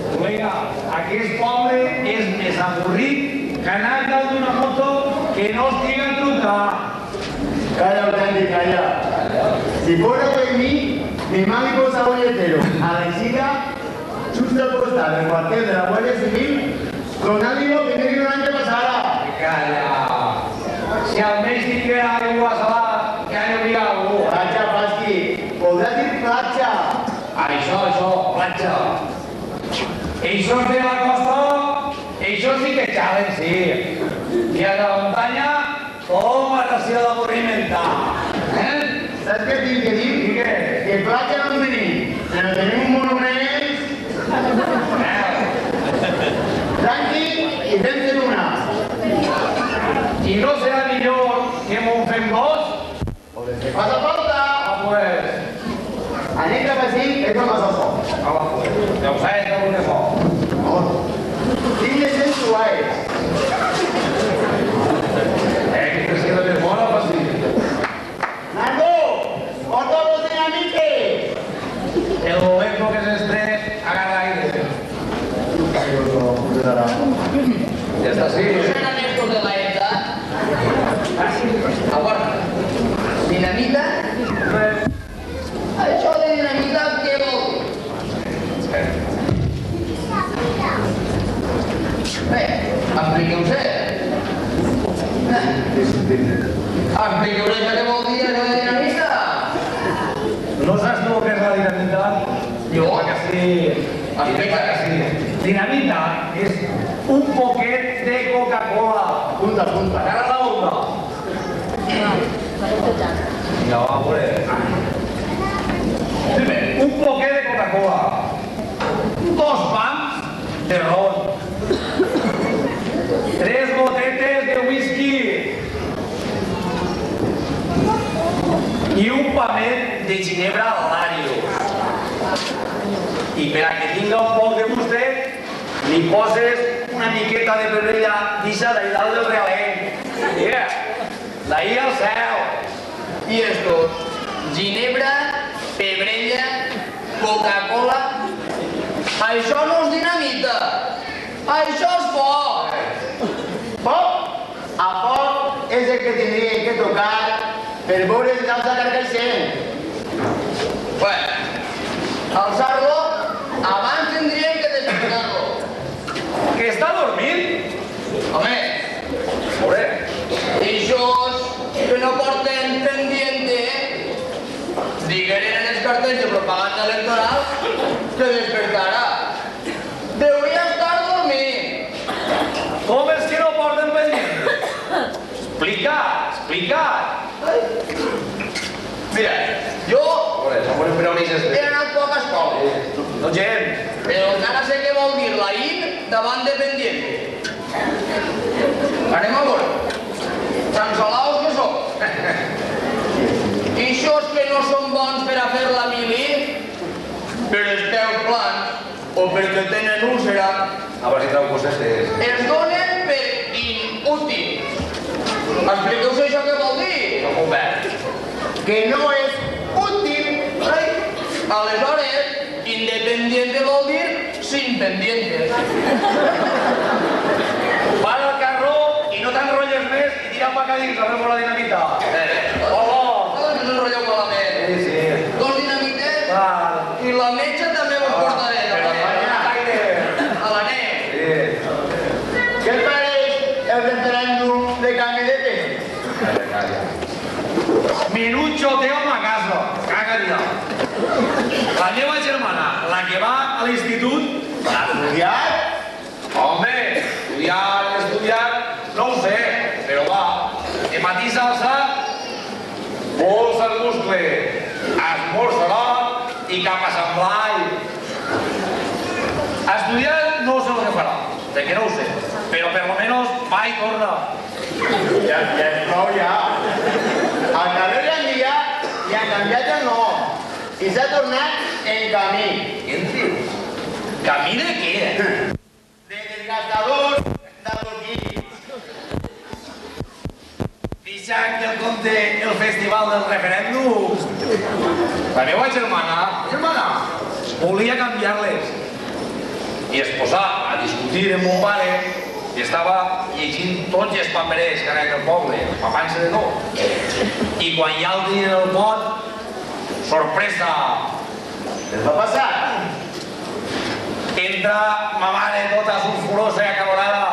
Aquest poble és més avorrit que anar dalt d'una moto que no estigui a trucar. Calla, Autèntic, calla. Si fuera por mí, mi mami posa bolletero a la chica justo al costat del cuartel de la Guardia Civil con ánimo que no vino l'any que passara. Calla. Si almenys tinguera aigua salada, que hi hauria algú. Platja, Pasqui, podràs dir platja. Això, platja. Eixos de la costa, eixos sí que xalen, sí. I a la muntanya, com a ració d'avorrimenta. Saps què tinc que dir? Que platja no en tenim, però tenim un monument. Tranqui i fem ser una. I no serà millor que m'ho fem dos? O des que fas a falta. Pues... Anem cap així, és el massa foc. Ja ho saps, que ho foc. Tinc les gens suaves. Que creus que també és bona, passi? Nando, porta los dinamites. El momento que s'esté, agarra aire. Ja està, sí. ¿Suenan estos de la ETA? Aguarda. ¿Dinamita? Això de dinamita què vol dir? Bé, expliqueu-se. Expliqueu-se què vol dir això de dinamita. No saps tu què és la dinamita? Jo? Que sí. Explica que sí. Dinamita és un poquet de Coca-Cola. Punta, punta. Agarra la bomba. Ja va, pues. Primer, un poquet de Coca-Cola. 2 pams de ron. 3 gotetes de whisky. I un pamet de ginebra Larios. I per a que tinga un poc de gustet, li poses una miqueta de pebrella d'aixa d'ahí dalt del realenc. D'ahí al cel. I estos, ginebra, pebrella, Coca-Cola... Això no és dinamita. Això és foc. Foc? A foc és el que tindríem que tocar per veure si l'alça carcaixent. Bueno, alçar-lo, abans tindríem que despertar-lo. Que està dormint? Home, Veure. eixos que no porten pendiente, digueren en els cartells de propaganda electoral que despertarà. Deuria estar dormint. Com és que no porten pendiente? Explica. Mira, jo Som uns peronistes. he anat poc a escola, No gens. però encara sé què vol dir la in davant de pendiente. Anem a veure. Tan salaus que som. Ixos que no són bons per a fer la mili, per els peus plans o perquè tenen úlcera, A veure si trau cosetes. es donen per inútil. Expliqueu-se això què vol dir? No m'ho veig. Que no és útil. Ai, aleshores, independiente vol dir sin pendiente. Para al carro i no t'enrotlles més i tira pa que dins, la fem la dinamita. Todos ens enrotlleu malament. Sí. 2 dinamites Val. i la metge també vos portaré. Però vaya. A la neu. Sí. Què et pareix el referèndum de canvi de temps? Calla. Menut xoteo a ma casa. Caga-li-la. La meva germana, la que va a l'institut, Ha estudiat? home, estudiar, no ho sé, però va, que matí s'alça, vols el muscle, esmorzarà i cap a Sant Blai. Estudiar no sé el que farà, de que no ho sé, però per lo menos va i torna. Ja és prou, ja. Al carrer hi ha dia i a canviat el nom i s'ha tornat en Camí. Què en dius? Camí de què? De desgastador d'adoquí. Deixa que el compte el festival del referèndum. La meva germana, volia canviar-les i es posà a discutir amb mon pare i estava llegint tots els paperers que anaven al poble, papant-se de tot. I quan ja el tenien al pot, sorpresa! Què va passar? Entra ma mare tota sulfurosa i acalorada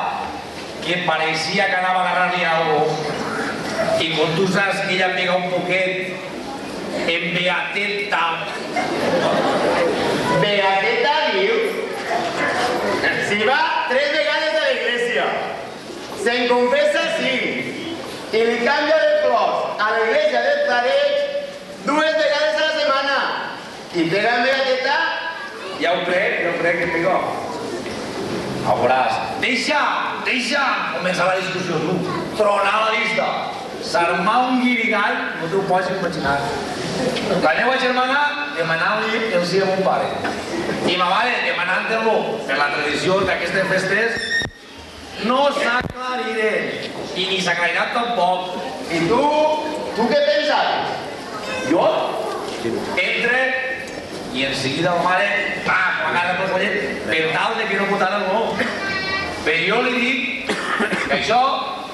que pareixia que anava a agarrar-li alguna cosa. I quan tu saps que ella pega un poquet en Beateta. Beateta diu? Si va 3 vegades a l'església, se'n confessa 5 i li canvia de flors a l'església del Claret 2 vegades a la setmana i pega en Beateta? Ja ho crec que pega. A veuràs. Deixa! Comença la discussió, tu. Tronar la vista. S'armar un guirigall, no t'ho pots imaginar. La meva germana demanant-li el sí a mon pare. I ma mare demanant-lo per la tradició d'aquestes festes no s'aclariren. I ni s'aclariran tampoc. I tu què pensaves? Jo entre i en seguida la mare m'agarra pel collet per tal de que no votara el no. Però jo li dic que això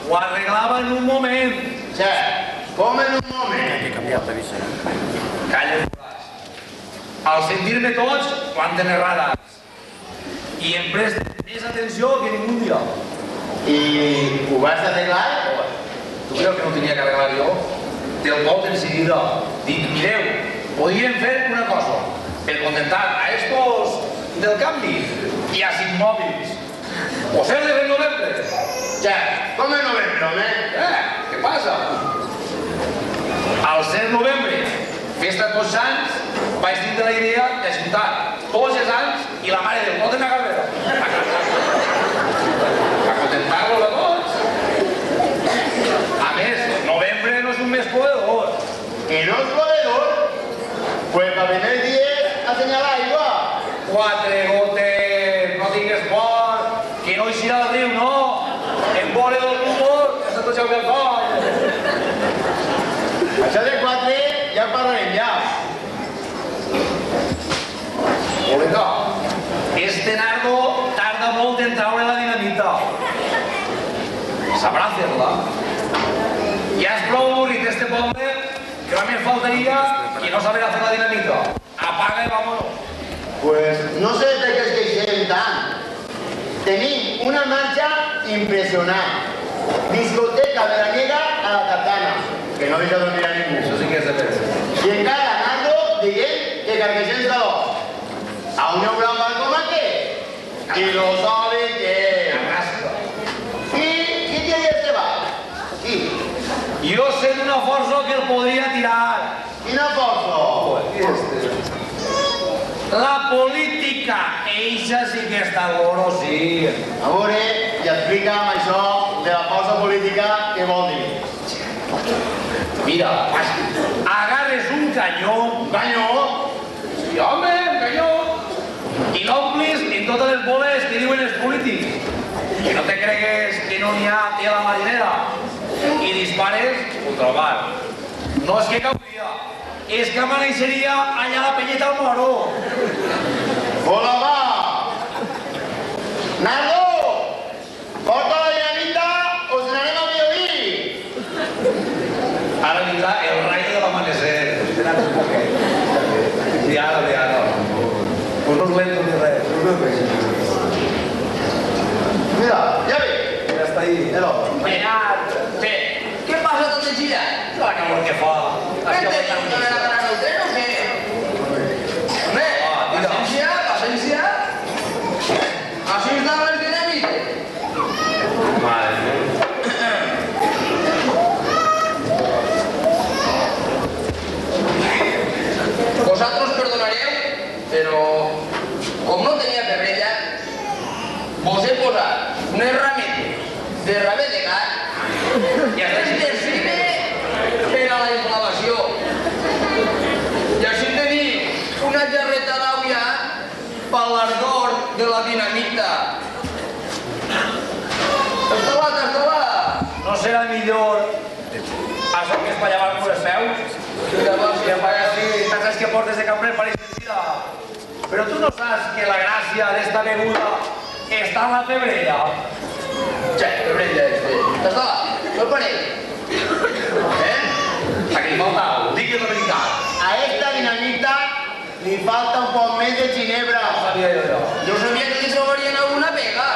ho arreglava en un moment. Xe, com en un moment? Calla, al sentir-me tots, planten errades. I em presten més atenció que ningú dia. I ho vas arreglar? Tu creus que no tenia que arreglar jo? Del tot en seguida. Dic, mireu, podríem fer una cosa per contentar a estos del canvi i a 5 mòbils. O ser de novembre. Xe, com en novembre, home? Què passa? Al ser novembre, festa de tots sants, vaig tindre la idea d'ajuntar tots els anys i la mare del tot en la carrera. A contentar-los a tots. A més, novembre no és un mes poderós. Que no és proveedor? Pues para primer dia a senyalar aigua. 4 gotes, no tingues por, que no eixirà al riu, no. En vore del rumor, que s'ha tochat el coll. Això de 4 ja parlarem ja. Olega, este nardo tarda molt en traure la dinamita. Sabrà fer-la. Ja és prou avorrit este poble que només faltaria que no sabrà fer la dinamita. Apaga i vámonos. Pues no sé de què es queixem tant. Tenim una marxa impressionant. Discoteca veraniega a la Tartana, que no deixa dormir a ningú. Això sí que és de veres. I encara Nardo dient que carqueixem calor. A un haurà un bar com aquest. I lo sabe que... Arrasca. Qui té este bar? Qui? Jo sé d'una força que el podria tirar. Quina força? La política, eixa sí que està loro, sí. A veure, i explica'm això de la força política, què vol dir? Mira, agarres un canyó. Un canyó? Sí, home, un canyó. I l'omplis en totes les boles que diuen els polítics. Que no te cregues que no n'hi ha a la marinera. I dispares contra el mar. No és que cauria, és que amaneixeria allà la penyeta al Moro. Hola, va! Nardo! Porta la dinamita o se n'anem a Vilobí! Ara vindrà el rayo de l'amanecer. Espera't un poquet. Sí, ara. Unos lentos ni res. Mira, ja ve! Ja està ahí. Beñat, què? Què passa tot de gira? La calor que fa. Què te diu que m'he d'anar al tren o què? Home, paciència. Així està el dinamit. Madre. Vosaltres perdonareu, però com no tenia perrella, vos he posat un herramienta de ramet de gat i intensive per a la inflamació. portes de cambrer pareix mentida. Però tu no saps que la gràcia d'esta beguda està en la pebrella? Che, pebrella, està là, no el panell. A què li falta? Digues la veritat. A esta dinamita li falta un poc més de ginebra. Sabia jo. Jo sabia que li trobarien alguna pega.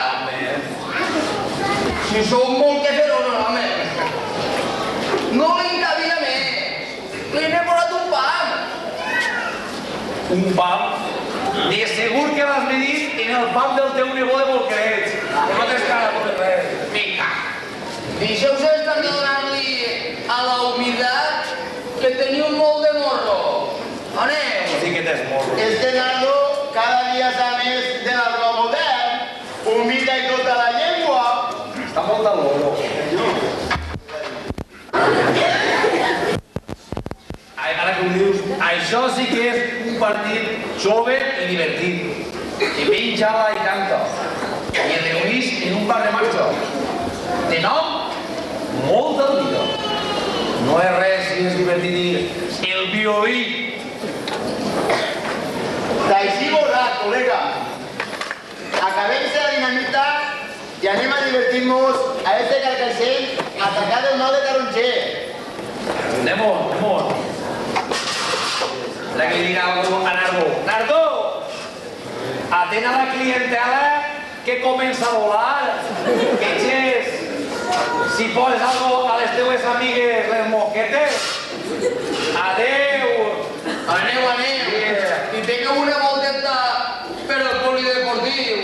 Si sou molt queferosos, home. No li encabia més. Li n'he posat un pam. Un pam? De segur que l'has medit en el pam del teu nebó de Bolquerets. No tens cara per res. Vinga. Deixeu-se estar de donar-li a la humitat que teniu molt de morro. Aneu. Sí que tens morro. Este nardo cada dia sa més de l'argot modern, humida i tota la llengua. Està molt de l'oro. Ara que ho dius, això sí que és un partit jove i divertit. Que penja i canta. I es reuneix en un bar de marxa. De nom, molt del dia. No és res si és divertit dir el violí. D'així volat, col·lega. Acabem-se la dinamita i anem a divertir-nos a este carcaixell atacat del mal de taronger. Anem-on. La que li dirà algú a Nardo. Nardo! Atén a la clientela que comença a volar. Que xes, si poses algo a les teues amigues, les mosquetes. Adeu! Aneu. I tingueu una volteta per al polideportiu.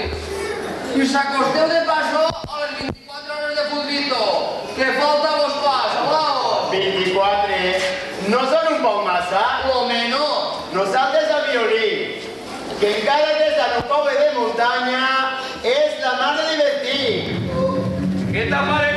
I s'acosteu de passo a les 24 hores de futbito. Que falta vos pas, hablao. 24, no són un poc massa? Lo menos. Nosaltres a violí, que encara que està en un poble de muntanya, és la mar de divertir. Què t'ha pareixut?